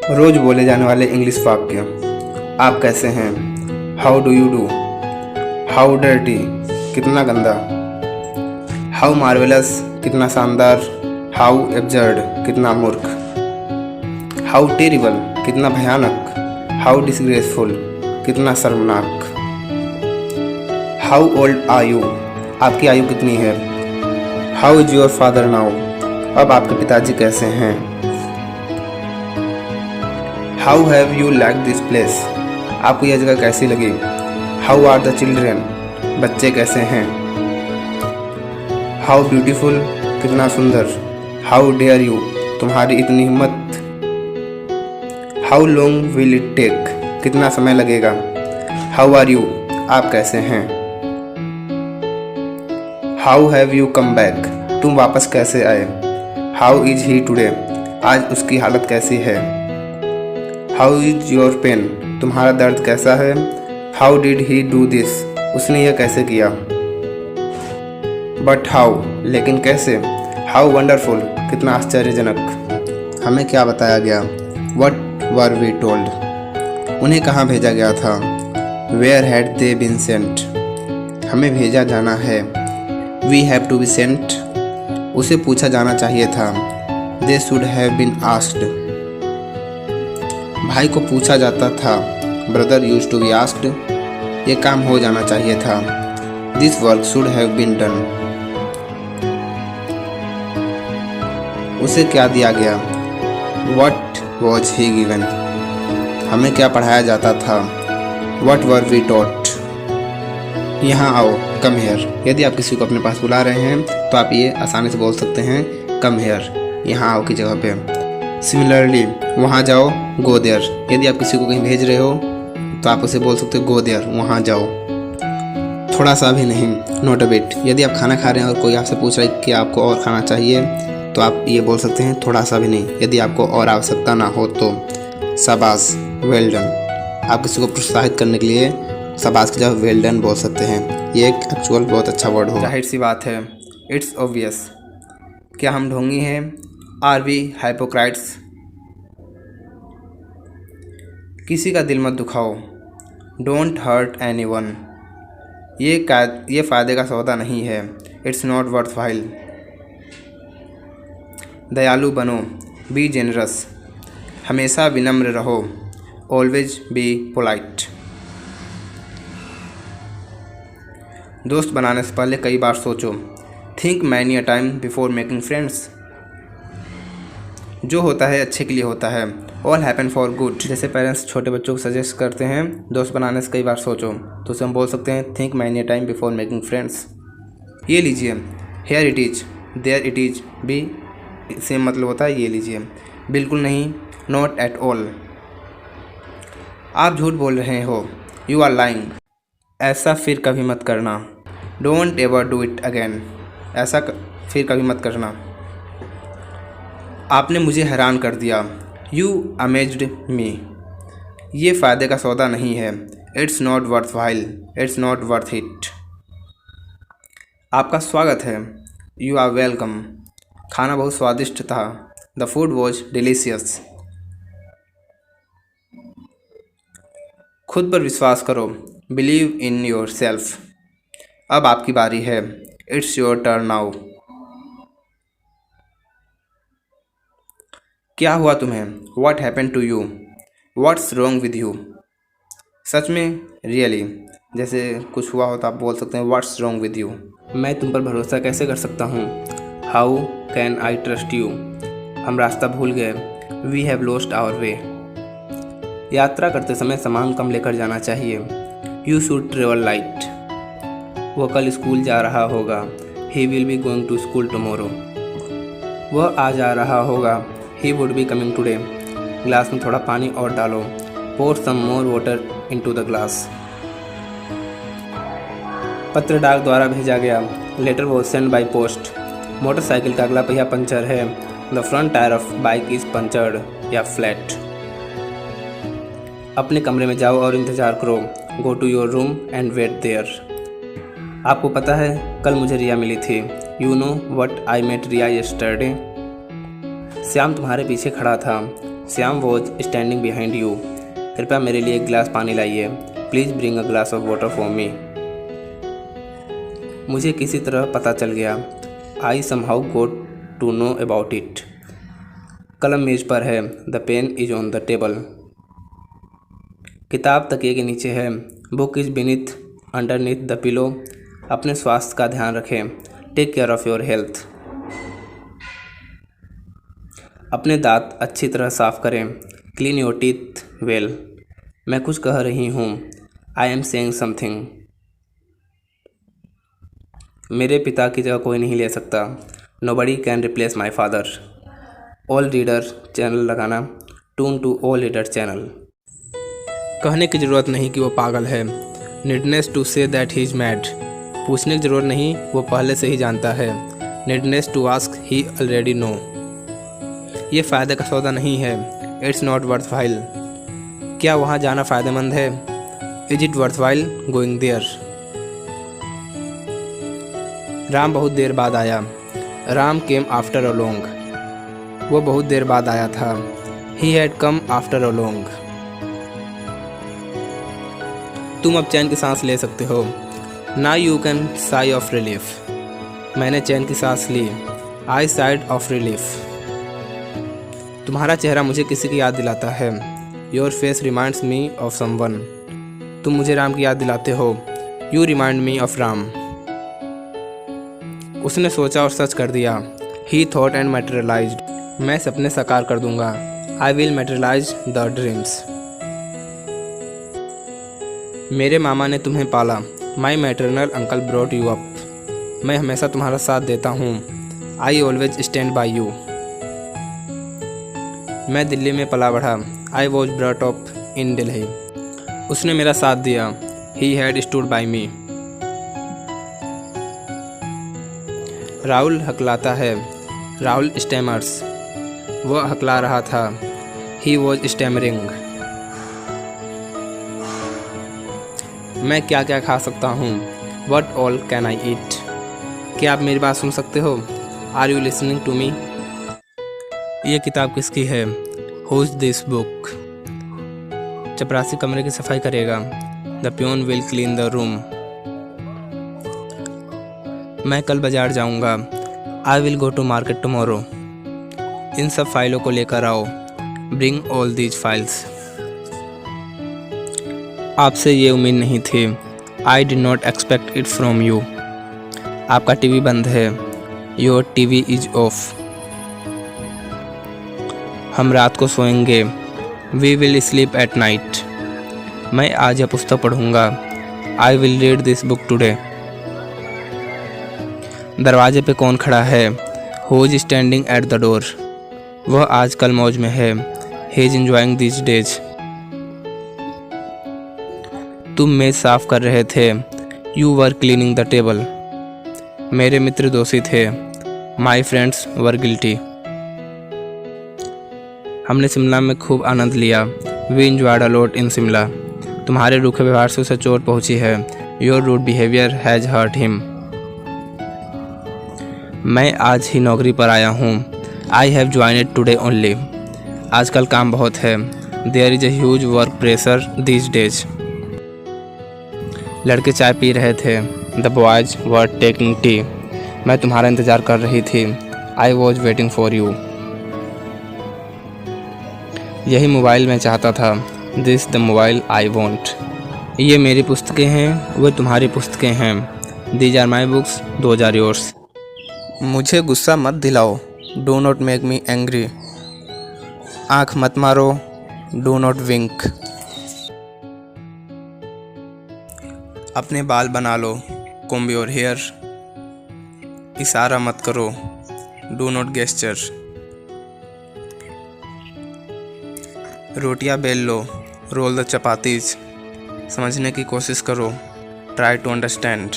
रोज बोले जाने वाले इंग्लिश वाक्य। आप कैसे हैं? How do you do? How dirty, कितना गंदा। हाउ मार्वेलस, कितना शानदार। हाउ एब्जर्ड, कितना मूर्ख। हाउ टेरिबल, कितना भयानक। हाउ डिसग्रेसफुल, कितना शर्मनाक। हाउ ओल्ड आर यू, आपकी आयु कितनी है। How is your father now, अब आपके पिताजी कैसे हैं। How have you like this place, आपको यह जगह कैसी लगी। हाउ आर द चिल्ड्रेन, बच्चे कैसे हैं। हाउ ब्यूटीफुल, कितना सुंदर। हाउ डेयर यू, तुम्हारी इतनी हिम्मत। How long will it take, कितना समय लगेगा। हाउ आर यू, आप कैसे हैं। How have you come back, तुम वापस कैसे आए। हाउ इज ही टुडे, आज उसकी हालत कैसी है। हाउ इज योर पेन, तुम्हारा दर्द कैसा है। How did he do this, उसने यह कैसे किया। बट हाउ, लेकिन कैसे। हाउ वंडरफुल, कितना आश्चर्यजनक। हमें क्या बताया गया। वट वर वी टोल्ड, उन्हें कहाँ भेजा गया था। Where had they been sent, हमें भेजा जाना है। We have to be sent, उसे पूछा जाना चाहिए था। They should have been asked, भाई को पूछा जाता था। Brother used to be asked, ये काम हो जाना चाहिए था। This work should have been done, उसे क्या दिया गया। व्हाट वॉज ही गिवन, हमें क्या पढ़ाया जाता था। व्हाट वर वी टॉट, यहाँ आओ, कम हेयर। यदि आप किसी को अपने पास बुला रहे हैं तो आप ये आसानी से बोल सकते हैं कम हेयर, यहाँ आओ की जगह पे। सिमिलरली, वहाँ जाओ, गो देयर। यदि आप किसी को कहीं भेज रहे हो तो आप उसे बोल सकते हो गो देयर, वहाँ जाओ। थोड़ा सा भी नहीं, नॉट अ बिट। यदि आप खाना खा रहे हैं और कोई आपसे पूछ रहा है कि आपको और खाना चाहिए तो आप ये बोल सकते हैं थोड़ा सा भी नहीं। यदि आपको और आवश्यकता ना हो तो शाबाश, वेल डन। आप किसी को प्रोत्साहित करने के लिए शाबाश की जगह वेल डन बोल सकते हैं। ये एक एक्चुअल बहुत अच्छा वर्ड होगा। जाहिर सी बात है, इट्स ऑब्वियस। क्या हम ढोंगी हैं। आर वी हाइपोक्राइट्स, किसी का दिल मत दुखाओ। डोंट हर्ट एनीवन, ये फ़ायदे का सौदा नहीं है। It's not worth while. दयालु बनो, बी जेनरस, हमेशा विनम्र रहो। ऑलवेज बी पोलाइट, दोस्त बनाने से पहले कई बार सोचो। Think many a time before making friends, जो होता है अच्छे के लिए होता है। ऑल हैपन फॉर गुड, जैसे पेरेंट्स छोटे बच्चों को सजेस्ट करते हैं दोस्त बनाने से कई बार सोचो, तो उसे हम बोल सकते हैं think many a time before making friends. ये लीजिए, here it is, there it is भी सेम मतलब होता है। ये लीजिए, बिल्कुल नहीं, नॉट एट ऑल। आप झूठ बोल रहे हो, यू आर लाइंग, ऐसा फिर कभी मत करना। Don't ever do it again, ऐसा फिर कभी मत करना। आपने मुझे हैरान कर दिया, यू अमेज्ड मी, ये फ़ायदे का सौदा नहीं है। It's not worth while, it's not worth it. आपका स्वागत है, यू आर वेलकम, खाना बहुत स्वादिष्ट था। The food was delicious. खुद पर विश्वास करो, बिलीव इन योर सेल्फ, अब आपकी बारी है। It's your turn now. क्या हुआ तुम्हें। What happen to you, what's wrong with you, सच में, रियली। जैसे कुछ हुआ हो तो आप बोल सकते हैं व्हाट्स रॉन्ग विद यू, मैं तुम पर भरोसा कैसे कर सकता हूँ। How can I trust you, हम रास्ता भूल गए। We have lost our way, यात्रा करते समय सामान कम लेकर जाना चाहिए। यू शुड ट्रेवल लाइट, वह कल स्कूल जा रहा होगा। He will be going to school tomorrow, वह आज आ रहा होगा। He would be coming today, glass में थोड़ा पानी और डालो। Pour some more water into the glass, पत्र डाक द्वारा भेजा गया। Letter was sent by post, motorcycle का अगला पहिया पंचर है। The front tire of bike is punctured या flat, अपने कमरे में जाओ और इंतज़ार करो। Go to your room and wait there, आपको पता है कल मुझे रिया मिली थी। You know what I met Riya yesterday, Shyam तुम्हारे पीछे खड़ा था। Shyam was standing behind you. कृपया मेरे लिए एक गिलास पानी लाइए। Please bring a glass of water for me. मुझे किसी तरह पता चल गया। I somehow got to know about it. कलम मेज पर है। The pen is on the table. किताब तकिए के नीचे है। Book is beneath underneath the pillow. अपने स्वास्थ्य का ध्यान रखें। Take care of your health. अपने दांत अच्छी तरह साफ करें। Clean your teeth well. मैं कुछ कह रही हूँ। I am saying something. मेरे पिता की जगह कोई नहीं ले सकता। Nobody can replace my father. All reader channel लगाना। Tune to all reader channel. कहने की ज़रूरत नहीं कि वो पागल है। Needless to say that he is mad. पूछने की ज़रूरत नहीं, वो पहले से ही जानता है। Needless to ask he already know. ये फ़ायदे का सौदा नहीं है। It's not worth while. क्या वहाँ जाना फ़ायदेमंद है? Is it worth while going there. Ram बहुत देर बाद आया। Ram came after a long. वो बहुत देर बाद आया था। He had come after a long. तुम अब चैन की सांस ले सकते हो। Now you can sigh of relief. मैंने चैन की सांस ली। I sighed of relief. तुम्हारा चेहरा मुझे किसी की याद दिलाता है। Your face reminds me of someone. तुम मुझे राम की याद दिलाते हो। You remind me of Ram. उसने सोचा और सच कर दिया। He thought and materialized. मैं सपने साकार कर दूंगा। I will materialize the dreams. मेरे मामा ने तुम्हें पाला। My maternal uncle brought you up. मैं हमेशा तुम्हारा साथ देता हूँ। I always stand by you. मैं दिल्ली में पला बढ़ा। I was brought up in Delhi. उसने मेरा साथ दिया। He had stood by me. Rahul हकलाता है। राहुल स्टैमर्स। वह हकला रहा था। He was stammering. मैं क्या क्या खा सकता हूँ? What all can I eat. क्या आप मेरी बात सुन सकते हो? Are you listening to me. ये किताब किसकी है? Who is this book. चपरासी कमरे की सफाई करेगा। The peon will clean the room. मैं कल बाजार जाऊंगा। I will go to market tomorrow. इन सब फाइलों को लेकर आओ। Bring all these files. आपसे ये उम्मीद नहीं थी। I did not expect it from you. आपका टीवी बंद है। Your TV is off. हम रात को सोएंगे। We will sleep at night. मैं आज यह पुस्तक पढ़ूंगा। I will read this book today. दरवाजे पे कौन खड़ा है? Who is standing at the door. वह आजकल मौज में है। He is enjoying this days. तुम मेज साफ कर रहे थे। You were cleaning the table. मेरे मित्र दोषी थे। My friends were guilty. हमने शिमला में खूब आनंद लिया। We enjoyed a lot in Shimla. तुम्हारे रूखे व्यवहार से उसे चोट पहुंची है। Your rude behaviour has hurt him. मैं आज ही नौकरी पर आया हूँ। I have joined today only. आजकल काम बहुत है। There is a huge work pressure these days. लड़के चाय पी रहे थे। The boys were taking tea. मैं तुम्हारा इंतज़ार कर रही थी। I was waiting for you. यही मोबाइल मैं चाहता था। This the mobile I want. ये मेरी पुस्तकें हैं, वह तुम्हारी पुस्तकें हैं। These are my books, those are yours. मुझे गुस्सा मत दिलाओ। Do not make me angry. आँख मत मारो। डो नॉट विंक। अपने बाल बना लो। Comb your hair. इशारा मत करो। Do not gesture. रोटियां बेल लो। Roll the chapatis. समझने की कोशिश करो। Try to understand.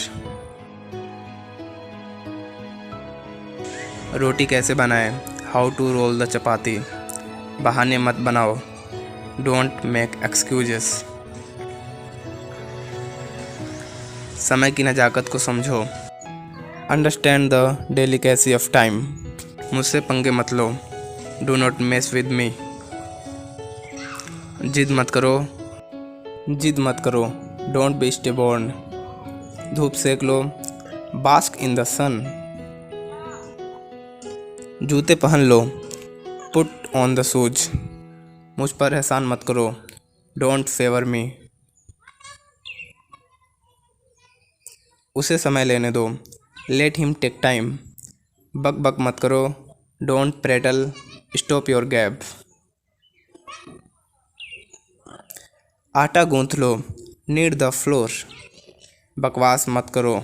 रोटी कैसे बनाएं? How to roll the chapati. बहाने मत बनाओ। Don't make excuses. समय की नज़ाकत को समझो। Understand the delicacy of time. मुझसे पंगे मत लो। Do not mess with me. जिद मत करो, जिद मत करो, डोंट बी स्टेबॉर्न। धूप सेक लो, बास्क इन द सन। जूते पहन लो, पुट ऑन द शूज। मुझ पर एहसान मत करो, डोंट फेवर मी। उसे समय लेने दो, लेट हिम टेक टाइम। बक बक मत करो, don't petrol, stop your gap. आटा गूंथ लो, नीड द फ्लोर। बकवास मत करो,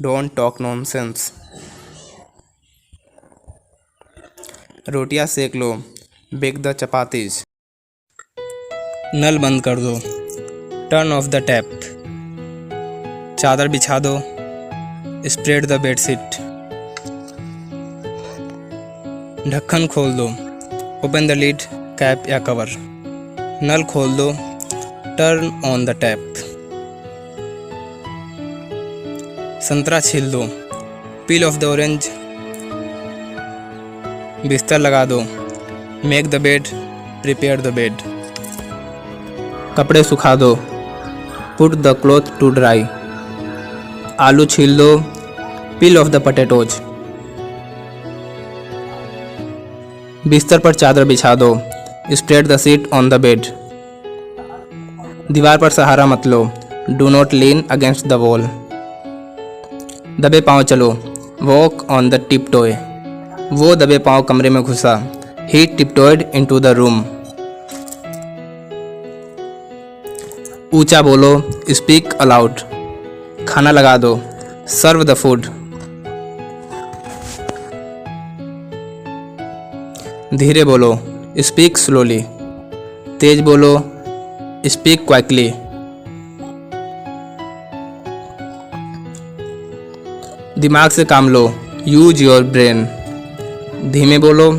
डोंट टॉक नॉनसेंस। रोटियां सेक लो, बेक द चपातीज। नल बंद कर दो, टर्न ऑफ द टैप। चादर बिछा दो, स्प्रेड द बेडशीट। ढक्कन खोल दो, ओपन द लिड, कैप या कवर। नल खोल दो, टर्न ऑन द टैप। संतरा छील दो, पील ऑफ द ऑरेंज। बिस्तर लगा दो, make the bed, prepare the bed. कपड़े सुखा दो, put the cloth to dry. आलू छील दो, पील ऑफ द पोटैटोज। बिस्तर पर चादर बिछा दो, spread the sheet on the bed. दीवार पर सहारा मत लो, do not lean against the wall. दबे पांव चलो, walk on the tiptoe. वो दबे पांव कमरे में घुसा, he tiptoed into the room. ऊंचा बोलो, स्पीक अलाउड। खाना लगा दो, सर्व द फूड। धीरे बोलो, स्पीक स्लोली। तेज बोलो, स्पीक क्विकली। दिमाग से काम लो, यूज योर ब्रेन। धीमे बोलो,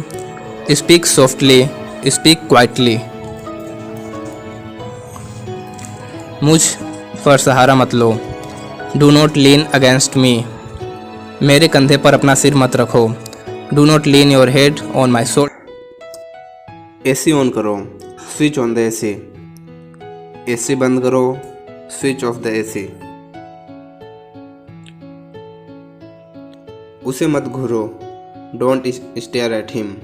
स्पीक सॉफ्टली, स्पीक क्वाइटली। मुझ पर सहारा मत लो, do not lean against me. मेरे कंधे पर अपना सिर मत रखो, do not lean your head on my shoulder. AC on करो, switch on the AC. AC बंद करो, स्विच ऑफ द एसी। उसे मत घूरो, डोंट स्टेयर एट हिम।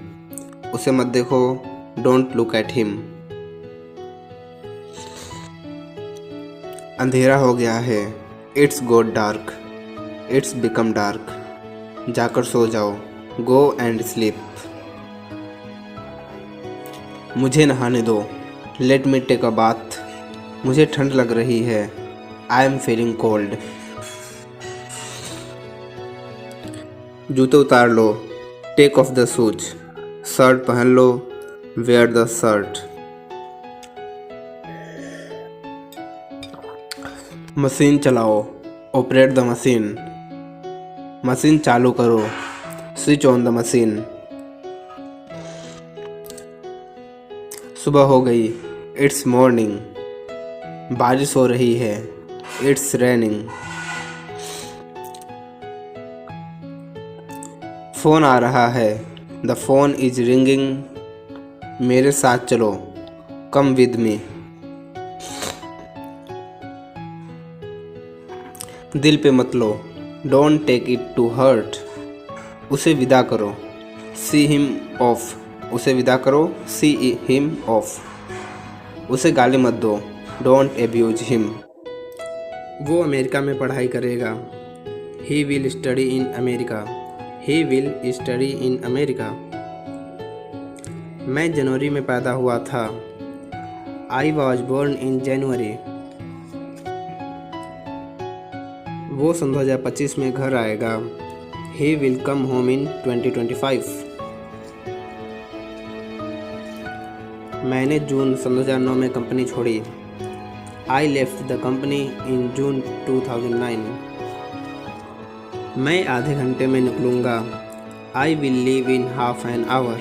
उसे मत देखो, डोंट लुक एट हिम। अंधेरा हो गया है, it's got dark, it's become dark. जाकर सो जाओ, गो एंड स्लीप। मुझे नहाने दो, let me take a bath. मुझे ठंड लग रही है, आई एम फीलिंग कोल्ड। जूते उतार लो, take off the shoes. Shirt पहन लो, वेयर द शर्ट। मशीन चलाओ, ऑपरेट द मशीन। मशीन चालू करो, स्विच ऑन द मशीन। सुबह हो गई, इट्स मॉर्निंग। बारिश हो रही है, इट्स रेनिंग। फ़ोन आ रहा है, द फोन इज रिंगिंग। मेरे साथ चलो, कम विद मी। दिल पे मत लो, don't take it to hurt. उसे विदा करो, सी हिम ऑफ। उसे विदा करो, सी हिम ऑफ। उसे गाली मत दो, डोंट एब्यूज हिम। वो अमेरिका में पढ़ाई करेगा, he will study in America. He will study in America. मैं जनवरी में पैदा हुआ था, आई वॉज बोर्न इन जनवरी। वो सन 2025 में घर आएगा, he will come home in 2025। मैंने जून सन 2009 में कंपनी छोड़ी, I left the company in June 2009। मैं आधे घंटे में निकलूँगा, I will leave in half an hour.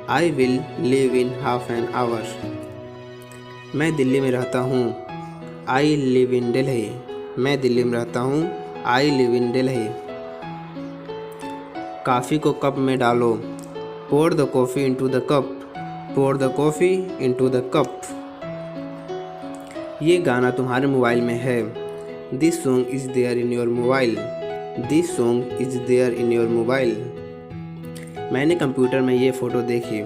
I will leave in half an hour. मैं दिल्ली में रहता हूँ, आई लिव इन दिल्ली। मैं दिल्ली में रहता हूँ, I live in Delhi. Coffee को कप में डालो, pour the coffee into the cup. Pour the coffee into the cup. ये गाना तुम्हारे मोबाइल में है। This song is there in your mobile. This song is there in your mobile. मैंने computer में ये फ़ोटो देखी।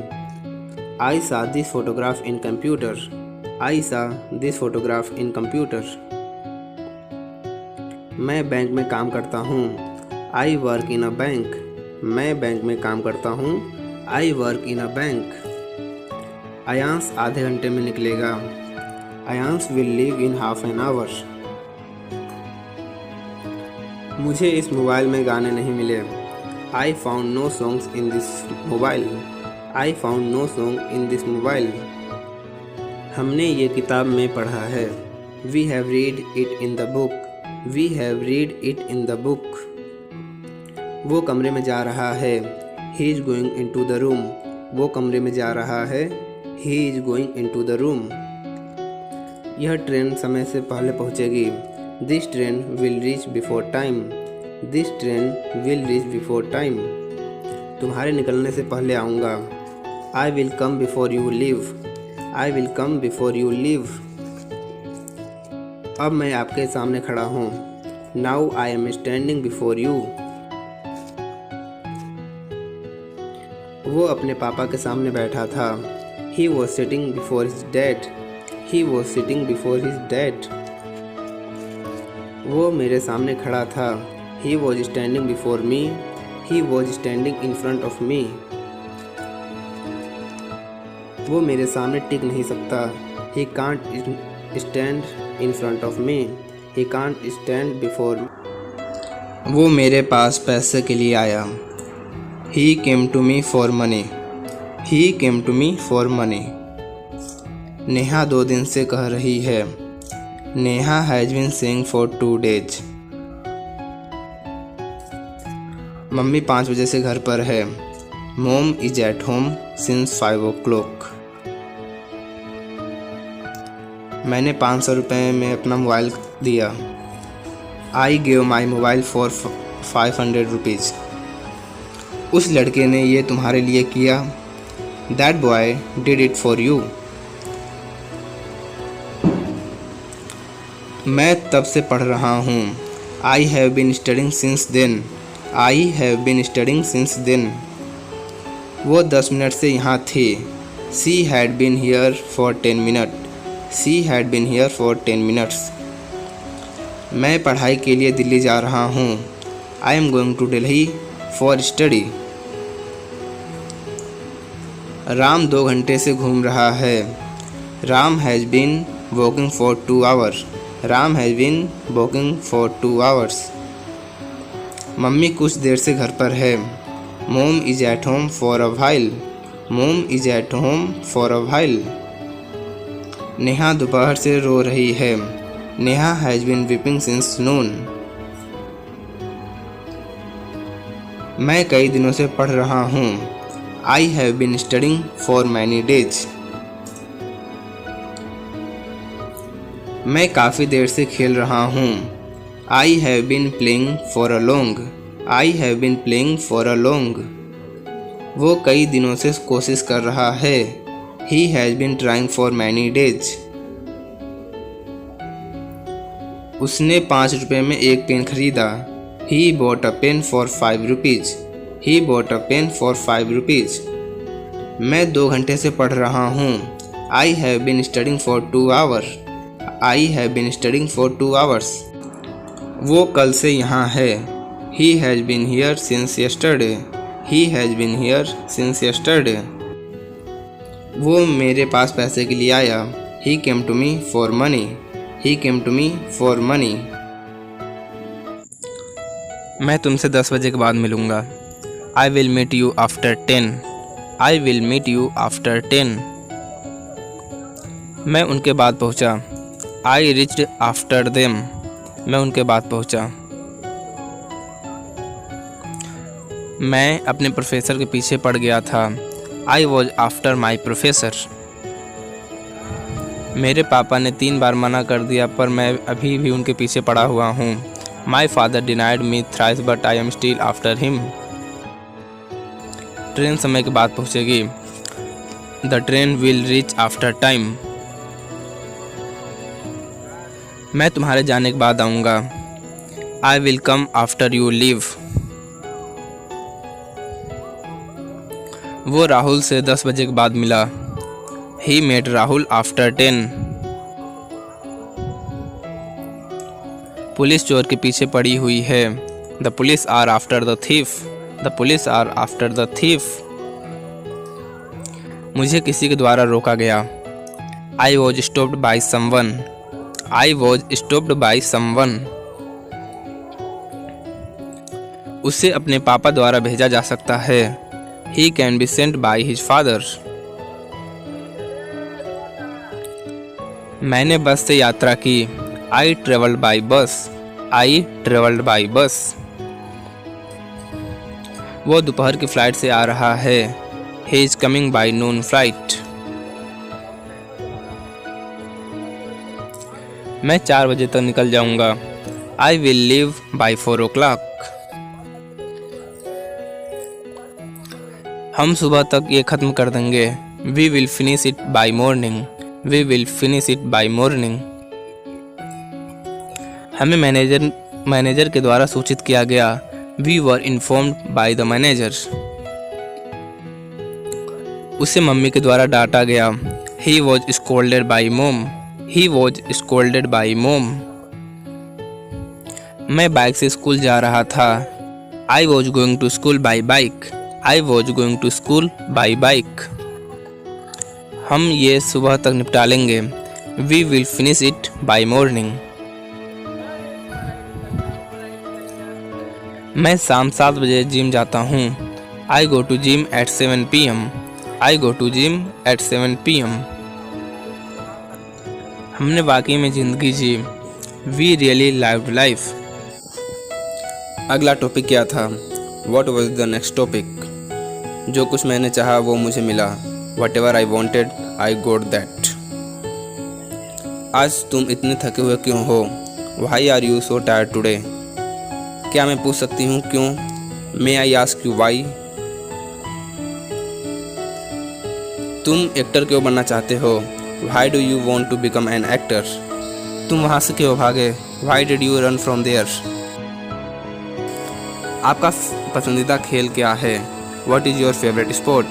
I saw this photograph in computer. I saw this photograph in computer. मैं बैंक में काम करता हूँ। I work in a bank. मैं बैंक में काम करता हूँ। I work in a bank. Aayansh आधे घंटे में निकलेगा। Aayansh will leave in half an hour. मुझे इस मोबाइल में गाने नहीं मिले। I found no songs in this mobile. I found no song in this mobile. हमने ये किताब में पढ़ा है। We have read it in the book. We have read it in the book. वो कमरे में जा रहा है। He is going in to the room. वो कमरे में जा रहा है। He is going in to the room. यह ट्रेन समय से पहले पहुंचेगी। This train will reach before time. This train will reach before time. तुम्हारे निकलने से पहले आऊँगा। I will come before you leave. I will come before you leave. अब मैं आपके सामने खड़ा हूँ। Now I am standing before you. वो अपने पापा के सामने बैठा था। He was sitting before his dad. He was sitting before his dad. वो मेरे सामने खड़ा था। He was standing before me. He was standing in front of me. वो मेरे सामने टिक नहीं सकता। He can't stand in front of me. He can't stand before. वो मेरे पास पैसे के लिए आया। He came to me for money. He came to me for money. Neha 2 दिन से कह रही है। Neha has been saying for 2 days. Mummy 5 बजे से घर पर है। Mom is at home since 5 o'clock. मैंने 500 रुपये में अपना मोबाइल दिया। I gave my mobile for 500 rupees. उस लड़के ने ये तुम्हारे लिए किया। That boy did it for you. मैं तब से पढ़ रहा हूँ। I have been studying since then. I have been studying since then. वो 10 मिनट से यहाँ थे। She had been here for 10 minutes. She had been here for 10 minutes. मैं पढ़ाई के लिए दिल्ली जा रहा हूँ। I am going to Delhi for study. Ram 2 घंटे से घूम रहा है। Ram has been walking for 2 hours. Ram has been walking for 2 hours. Mummy कुछ देर से घर पर है। Mom is at home for a while. Mom is at home for a while. Neha दोपहर से रो रही है। Neha has been weeping since noon. मैं कई दिनों से पढ़ रहा हूँ। I have been studying for many days. मैं काफ़ी देर से खेल रहा हूँ। I have been playing for a long. I have been playing for a long. वो कई दिनों से कोशिश कर रहा है। He has been trying for many days. उसने 5 रुपये में एक पेन खरीदा। He bought a pen for 5 rupees. He bought a pen for 5 rupees. मैं 2 घंटे से पढ़ रहा हूँ। I have been studying for 2 hours. I have been studying for 2 hours. वो कल से यहाँ है। He has been here since yesterday. He has been here since yesterday. वो मेरे पास पैसे के लिए आया। He came to me for money. He came to me for money. मैं तुमसे 10 बजे के बाद मिलूँगा। I will meet you after 10. I will meet you after 10. मैं उनके बाद पहुँचा। I reached after them. मैं उनके बाद पहुँचा। मैं अपने प्रोफेसर के पीछे पड़ गया था। I was after my professor. मेरे पापा ने 3 बार मना कर दिया पर मैं अभी भी उनके पीछे पड़ा हुआ हूँ। My father denied me thrice but I am still after him. Train समय के बाद पहुँचेगी। The train will reach after time. मैं तुम्हारे जाने के बाद आऊँगा। I will come after you leave. वो राहुल से 10 बजे के बाद मिला। He met Rahul after 10। Police चोर के पीछे पड़ी हुई है। The police are after the thief. The police are after the thief. मुझे किसी के द्वारा रोका गया। I was stopped by someone. I was stopped by someone. उसे अपने पापा द्वारा भेजा जा सकता है। He can be sent by his father. मैंने बस से यात्रा की। I travelled by bus. I travelled by bus. वो दोपहर की फ्लाइट से आ रहा है। He is coming by noon flight. मैं 4 बजे तक निकल जाऊंगा। I will leave by 4 o'clock। हम सुबह तक ये खत्म कर देंगे। We will finish it by morning. We will finish it by morning. हमें मैनेजर के द्वारा सूचित किया गया। We were informed by the manager. उसे मम्मी के द्वारा डांटा गया। ही वॉज स्कोल्डेड बाई मोम। ही वॉज स्कोल्डेड बाई मोम। मैं बाइक से स्कूल जा रहा था। I was going to school by bike. I was going to school by bike. हम ये सुबह तक निपटा लेंगे। We will finish it by morning. मैं शाम 7 बजे जिम जाता हूँ। I go to gym at 7 PM। I go to gym at 7 PM। हमने वाकई में ज़िंदगी जी। We really lived life. अगला टॉपिक क्या था? What was the next topic? जो कुछ मैंने चाहा वो मुझे मिला। Whatever I wanted I got that. आज तुम इतने थके हुए क्यों हो? Why are you so tired today? क्या मैं पूछ सकती हूँ क्यों? May I ask you why? तुम एक्टर क्यों बनना चाहते हो? Why do you want to become an actor? तुम वहाँ से क्यों भागे? Why did you run from there? आपका पसंदीदा खेल क्या है? What is your favourite sport?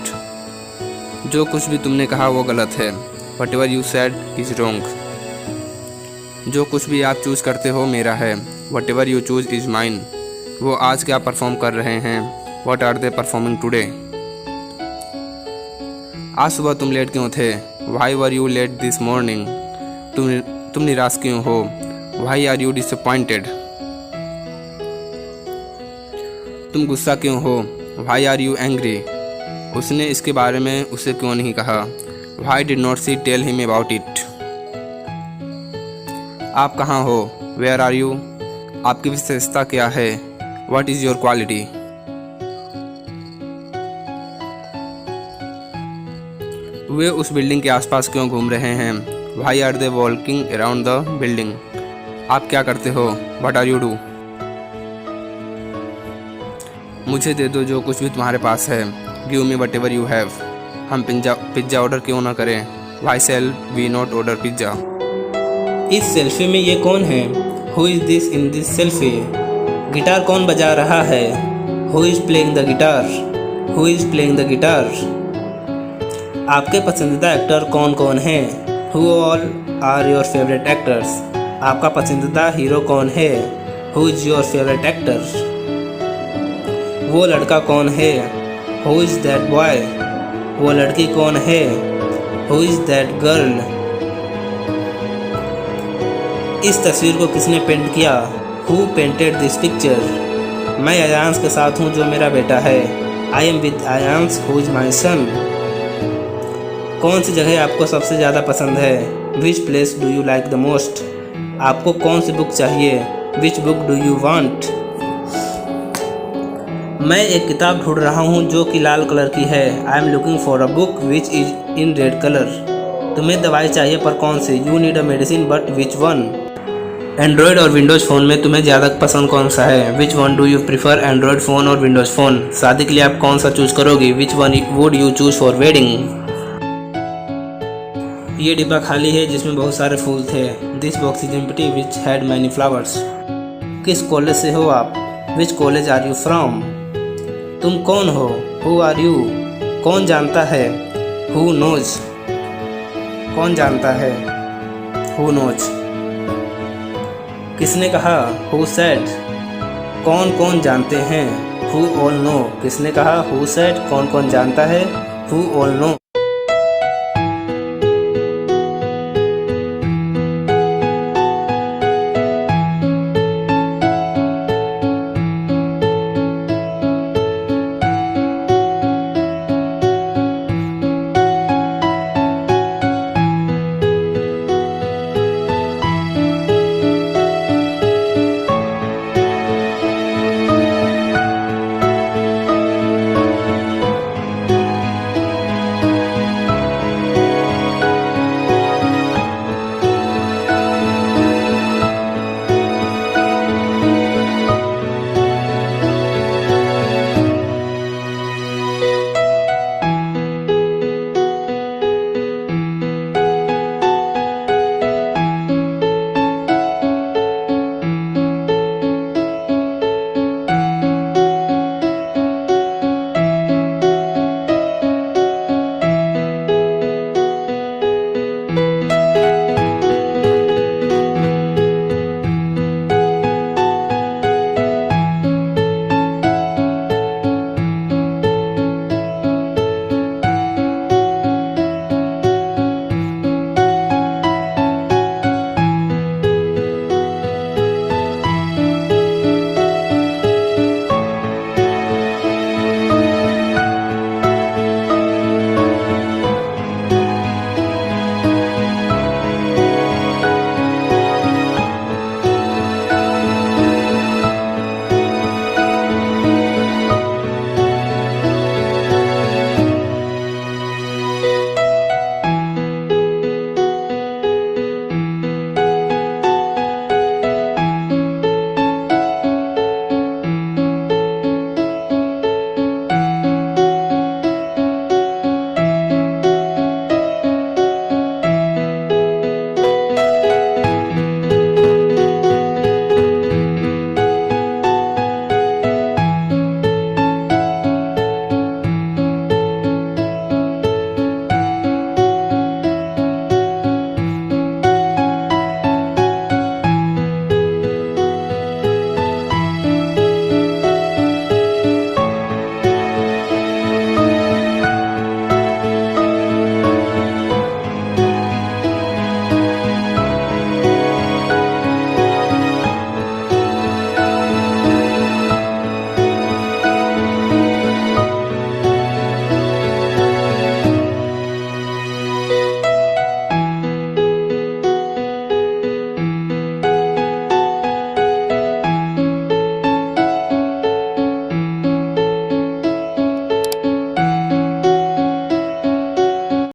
जो कुछ भी तुमने कहा वो गलत है। Whatever you said is wrong. जो कुछ भी आप चूज़ करते हो मेरा है। Whatever you choose is mine. वो आज क्या परफॉर्म कर रहे हैं? What are they performing today? आज सुबह तुम लेट क्यों थे? Why were you late this morning? तुम निराश क्यों हो? Why are you disappointed? तुम गुस्सा क्यों हो? Why are you angry? उसने इसके बारे में उसे क्यों नहीं कहा? Why did not she tell him about it? आप कहाँ हो? Where are you? आपकी विशेषता क्या है? What is your quality? वे उस बिल्डिंग के आसपास क्यों घूम रहे हैं? Why are they walking around the building? आप क्या करते हो? What are you do? मुझे दे दो जो कुछ भी तुम्हारे पास है। Give me whatever you have. हम पिज्ज़ा ऑर्डर क्यों ना करें? Why shall we not order pizza? इस सेल्फी में ये कौन है? Who is this in this selfie? Guitar कौन बजा रहा है? Who is playing the guitar? Who is playing the guitar? आपके पसंदीदा एक्टर कौन कौन हैं? Who all are your favourite actors? आपका पसंदीदा हीरो कौन है? Who is your favourite actor? वो लड़का कौन है? Who is that boy? वो लड़की कौन है? Who is that girl? इस तस्वीर को किसने पेंट किया? Who painted this picture? मैं अयांश के साथ हूँ जो मेरा बेटा है। I am with Ayansh who is my son. कौन सी जगह आपको सबसे ज़्यादा पसंद है? Which place do you like the most? आपको कौन सी बुक चाहिए? Which book do you want? मैं एक किताब ढूंढ रहा हूँ जो कि लाल कलर की है। I am looking for a book which is in red colour. तुम्हें दवाई चाहिए पर कौन सी? You need a medicine but which one? Android और विंडोज़ फ़ोन में तुम्हें ज़्यादा पसंद कौन सा है? Which one do you prefer, Android phone और विंडोज़ फ़ोन? शादी के लिए आप कौन सा चूज़ करोगी? Which one would you choose for wedding? ये डिब्बा खाली है जिसमें बहुत सारे फूल थे। This box is empty which had many flowers. किस कॉलेज से हो आप? Which college are you from? तुम कौन हो? Who are you? कौन जानता है? Who knows? कौन जानता है? Who knows? किसने कहा? Who said? कौन कौन जानते हैं? Who all know? किसने कहा? Who said? कौन कौन जानता है? Who all no?